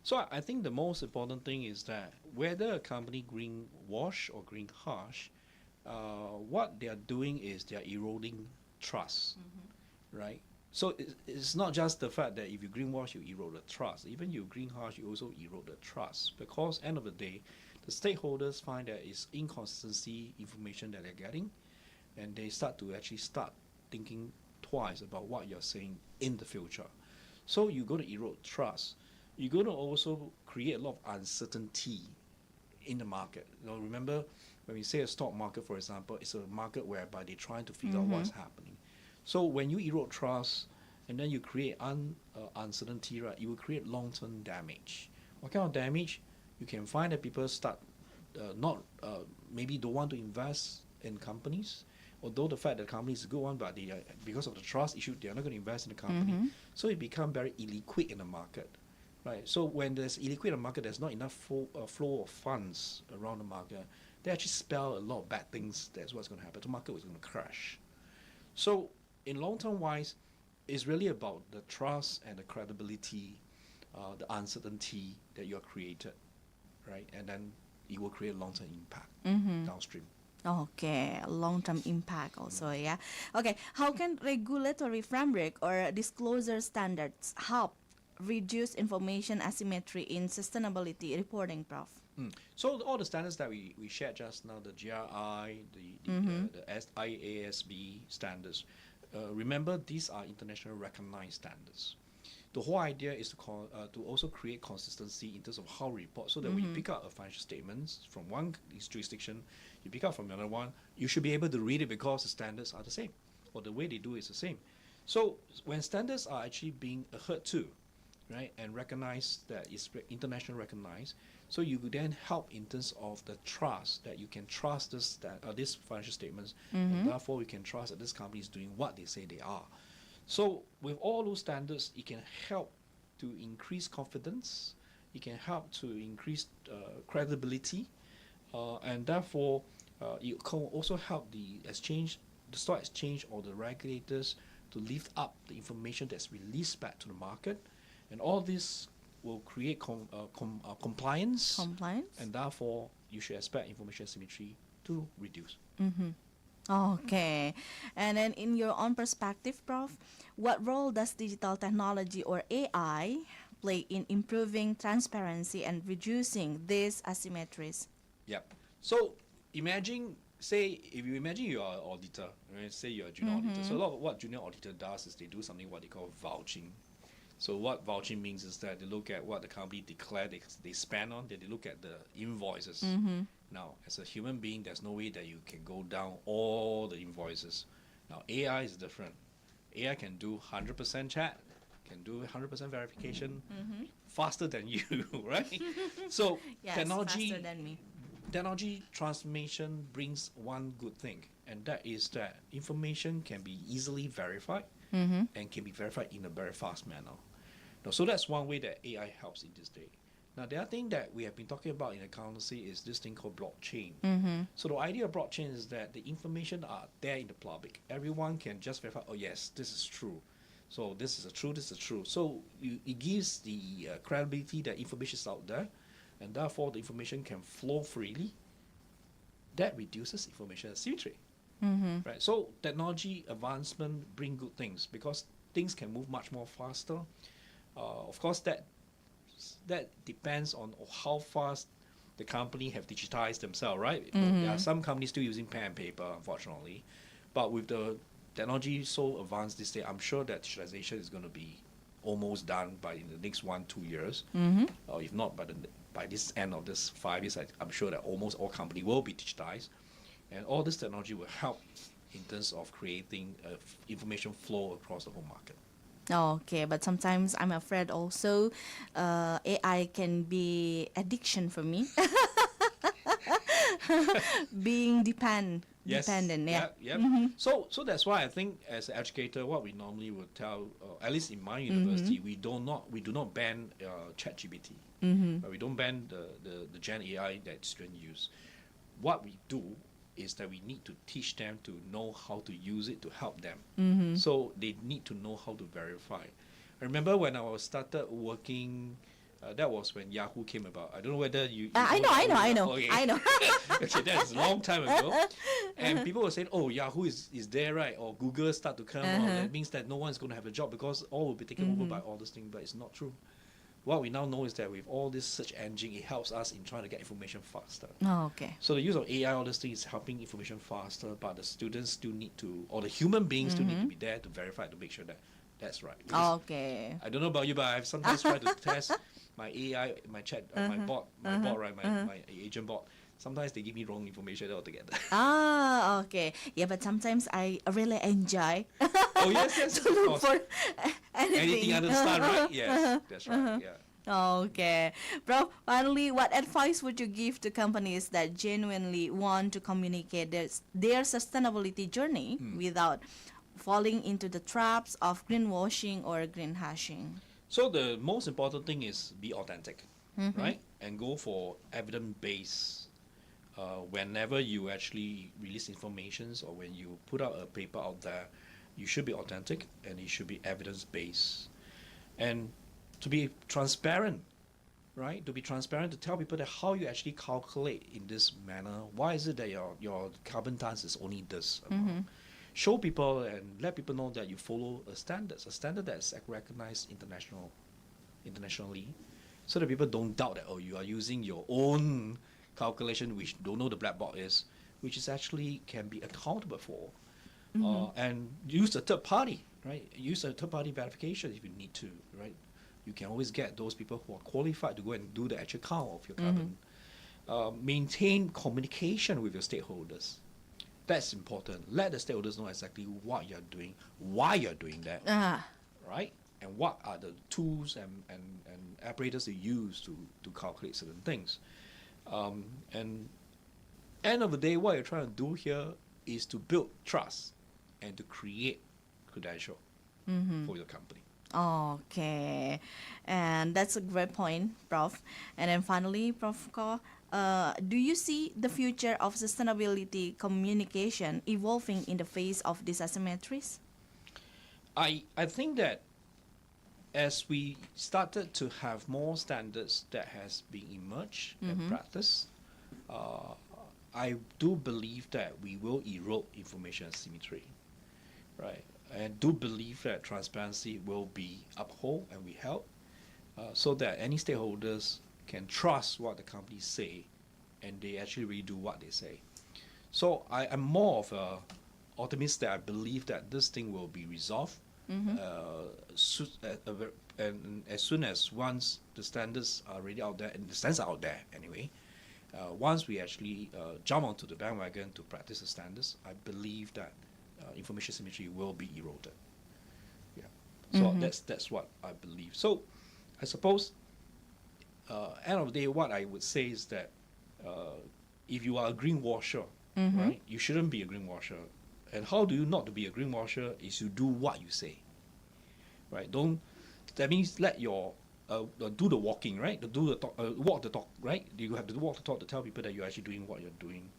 So I think the most important thing is that whether a company greenwash or greenhush, what they are doing is they are eroding trust, right? So it's not just the fact that if you greenwash, you erode the trust. Even you greenhush, you also erode the trust, because end of the day, the stakeholders find that it's inconsistency information that they're getting, and they start thinking twice about what you're saying in the future. So you're going to erode trust. You're going to also create a lot of uncertainty in the market. Remember, when we say a stock market, for example, it's a market whereby they're trying to figure out what's happening. So when you erode trust and then you create uncertainty, right, you will create long-term damage. What kind of damage? You can find that people start maybe don't want to invest in companies, although the fact that the company is a good one, but they because of the trust issue, they are not going to invest in the company. So it becomes very illiquid in the market. Right, so when there's illiquid in the market, there's not enough flow of funds around the market. They actually spell a lot of bad things. That's what's going to happen. The market was going to crash. So in long-term wise, it's really about the trust and the credibility, the uncertainty that you are created, right? And then it will create long-term impact downstream. Okay, long-term impact also, yeah. Okay, how can regulatory framework or disclosure standards help reduce information asymmetry in sustainability reporting, Prof? So all the standards that we shared just now, the GRI, the IASB standards, remember these are international recognized standards. The whole idea is to also create consistency in terms of how we report, so that when you pick up a financial statements from one jurisdiction, you pick up from another one, you should be able to read it because the standards are the same, or the way they do is the same. So when standards are actually being adhered to, right, and recognized that it's international recognized, so you could then help in terms of the trust, that you can trust these financial statements, and therefore we can trust that this company is doing what they say they are. So with all those standards, it can help to increase confidence, it can help to increase credibility, and therefore it can also help the stock exchange or the regulators to lift up the information that's released back to the market. And all this will create compliance, and therefore you should expect information asymmetry to reduce. Okay, and then in your own perspective, Prof, what role does digital technology or AI play in improving transparency and reducing these asymmetries? Yep. So imagine, if you imagine you are an auditor, right? Say you're a junior auditor. So a lot of what junior auditor does is they do something what they call vouching. So what vouching means is that they look at what the company declared they spend on, they look at the invoices. Now, as a human being, there's no way that you can go down all the invoices. Now, AI is different. AI can do 100% chat, can do 100% verification faster than you, right? So yes, technology faster than me. Technology transformation brings one good thing, and that is that information can be easily verified and can be verified in a very fast manner. Now, so that's one way that AI helps in this day. Now, the other thing that we have been talking about in accountancy is this thing called blockchain. So the idea of blockchain is that the information are there in the public. Everyone can just verify, oh yes, this is true. So this is true, this is true. So it gives the credibility that information is out there, and therefore the information can flow freely. That reduces information asymmetry. Right? So technology advancement bring good things because things can move much more faster. Of course, that depends on how fast the company have digitized themselves, right? There are some companies still using pen and paper, unfortunately, but with the technology so advanced this day, I'm sure that digitalization is going to be almost done by in the next 1-2 years, or if not by this end of this 5 years. I'm sure that almost all companies will be digitized, and all this technology will help in terms of creating information flow across the whole market. Okay, but sometimes I'm afraid also AI can be addiction for me. Being dependent. So that's why I think as an educator, what we normally would tell, at least in my university, we do not ban ChatGPT. We don't ban the Gen AI that students use. What we do is that we need to teach them to know how to use it to help them. So they need to know how to verify. I remember when I started working, that was when Yahoo came about. I don't know whether you I know. Okay. I know. Okay, that's a long time ago. And people were saying, oh, Yahoo is there, right? Or Google start to come out. That means that no one's going to have a job because all will be taken over by all this thing, but it's not true. What we now know is that with all this search engine, it helps us in trying to get information faster. Oh, okay. So the use of AI, all this thing is helping information faster, but the students still need to, or the human beings still need to be there to verify, to make sure that that's right. Because okay. I don't know about you, but I've sometimes tried to test my AI, my chat, my bot, right, my agent bot. Sometimes they give me wrong information altogether. Okay. Yeah, but sometimes I really enjoy Oh, yes, to look for anything other than start, right? Yes, that's right, yeah. Okay. Bro, finally, what advice would you give to companies that genuinely want to communicate their sustainability journey without falling into the traps of greenwashing or greenhushing? So the most important thing is be authentic, right? And go for evidence-based. Whenever you actually release informations or when you put out a paper out there, you should be authentic and it should be evidence-based. And to be transparent, right? To be transparent, to tell people that how you actually calculate in this manner. Why is it that your carbon tons is only this amount? Show people and let people know that you follow a standard that's recognized internationally, so that people don't doubt that, oh, you are using your own calculation, which don't know the black box is, which is actually can be accountable for. And use a third party, right? Use a third party verification if you need to, right? You can always get those people who are qualified to go and do the actual count of your carbon. Maintain communication with your stakeholders. That's important. Let the stakeholders know exactly what you're doing, why you're doing that, right? And what are the tools and apparatus you use to calculate certain things. And end of the day, what you're trying to do here is to build trust and to create credential for your company. Okay, and that's a great point, Prof. And then finally, Prof. Ko, do you see the future of sustainability communication evolving in the face of these asymmetries? I think that as we started to have more standards that has been emerged and practiced, I do believe that we will erode information asymmetry, right? And do believe that transparency will be upheld and withheld, so that any stakeholders can trust what the companies say and they actually really do what they say. So I'm more of a optimist that I believe that this thing will be resolved and as soon as once the standards are already out there, and the standards are out there anyway, once we actually jump onto the bandwagon to practice the standards, I believe that information symmetry will be eroded. So that's what I believe. So I suppose end of the day, what I would say is that if you are a greenwasher, right? You shouldn't be a greenwasher. And how do you not to be a greenwasher is you do what you say, right? That means let your do the walking, right? Do the talk, walk the talk, right? You have to walk the talk to tell people that you're actually doing what you're doing.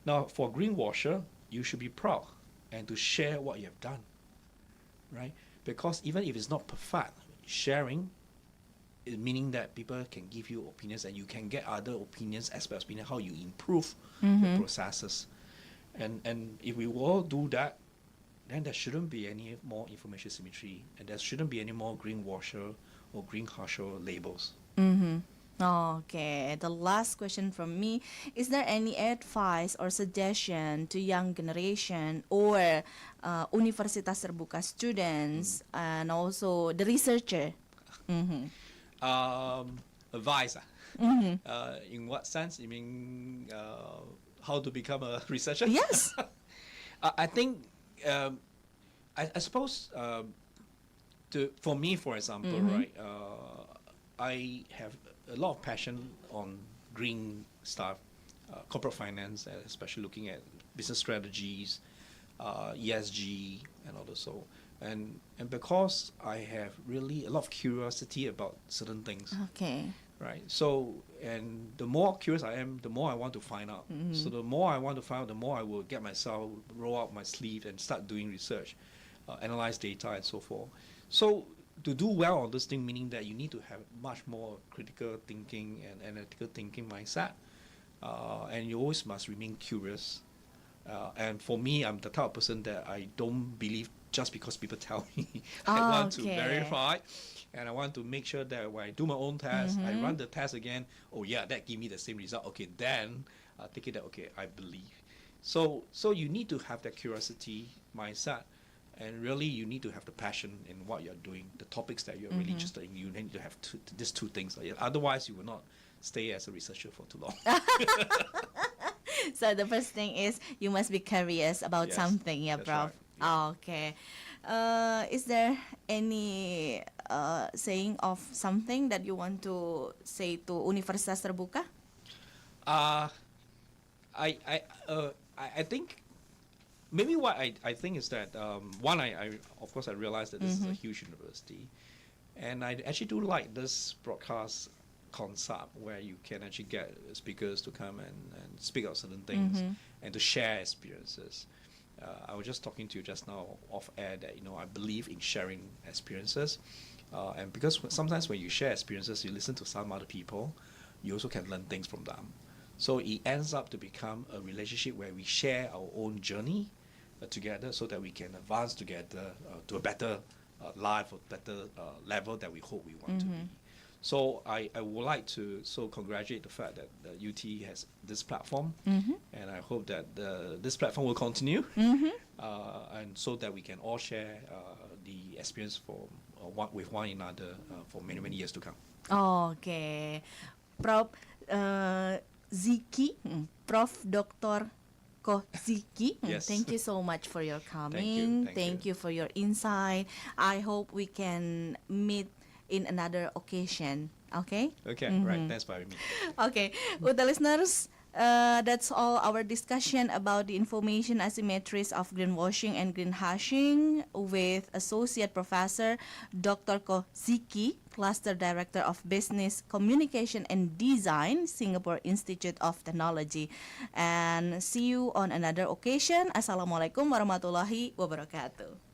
Now, for a greenwasher, you should be proud and to share what you have done, right? Because even if it's not perfect, sharing is meaning that people can give you opinions and you can get other opinions as well as opinion how you improve the processes. And if we all do that, then there shouldn't be any more information symmetry and there shouldn't be any more greenwasher or greenhusher labels. Okay, the last question from me, is there any advice or suggestion to young generation or Universitas Terbuka students and also the researcher? Advice? In what sense? You mean how to become a researcher? Yes. I think, I suppose, for me, for example, right, I have a lot of passion on green stuff, corporate finance, especially looking at business strategies, ESG, and all this. So, and because I have really a lot of curiosity about certain things. Okay. Right. So, and the more curious I am, the more I want to find out. So the more I want to find out, the more I will get myself, roll out my sleeve and start doing research, analyze data and so forth. So to do well on this thing, meaning that you need to have much more critical thinking and analytical thinking mindset. And you always must remain curious. And for me, I'm the type of person that I don't believe just because people tell me. I want to verify. And I want to make sure that when I do my own test, I run the test again. Oh yeah, that give me the same result. Okay, then I'll take it that, okay, I believe. So you need to have that curiosity mindset. And really, you need to have the passion in what you're doing, the topics that you're really interested in. You need to have these two things. Otherwise, you will not stay as a researcher for too long. So the first thing is you must be curious about something, yeah, Prof. Right. Yeah. Okay. Is there any saying of something that you want to say to Universitas Terbuka? I think maybe what I think is that one, I of course I realized that this is a huge university, and I actually do like this broadcast concept where you can actually get speakers to come and speak about certain things and to share experiences. I was just talking to you just now off air that I believe in sharing experiences, and because sometimes when you share experiences, you listen to some other people, you also can learn things from them. So it ends up to become a relationship where we share our own journey together, so that we can advance together to a better life, or better level that we hope we want to be. So I would like to congratulate the fact that the UT has this platform, and I hope that this platform will continue, and so that we can all share the experience with one another for many, many years to come. Okay, Prof. Ziki, Prof. Dr. Ko Ziki, Yes. Thank you so much for your coming. Thank you. For your insight. I hope we can meet in another occasion. Okay? Okay, right. Thanks for having me. Okay, with the listeners, that's all our discussion about the information asymmetries of greenwashing and greenhushing with Associate Professor Dr. Ko Ziki, Cluster Director of Business Communication and Design, Singapore Institute of Technology. And see you on another occasion. Assalamualaikum warahmatullahi wabarakatuh.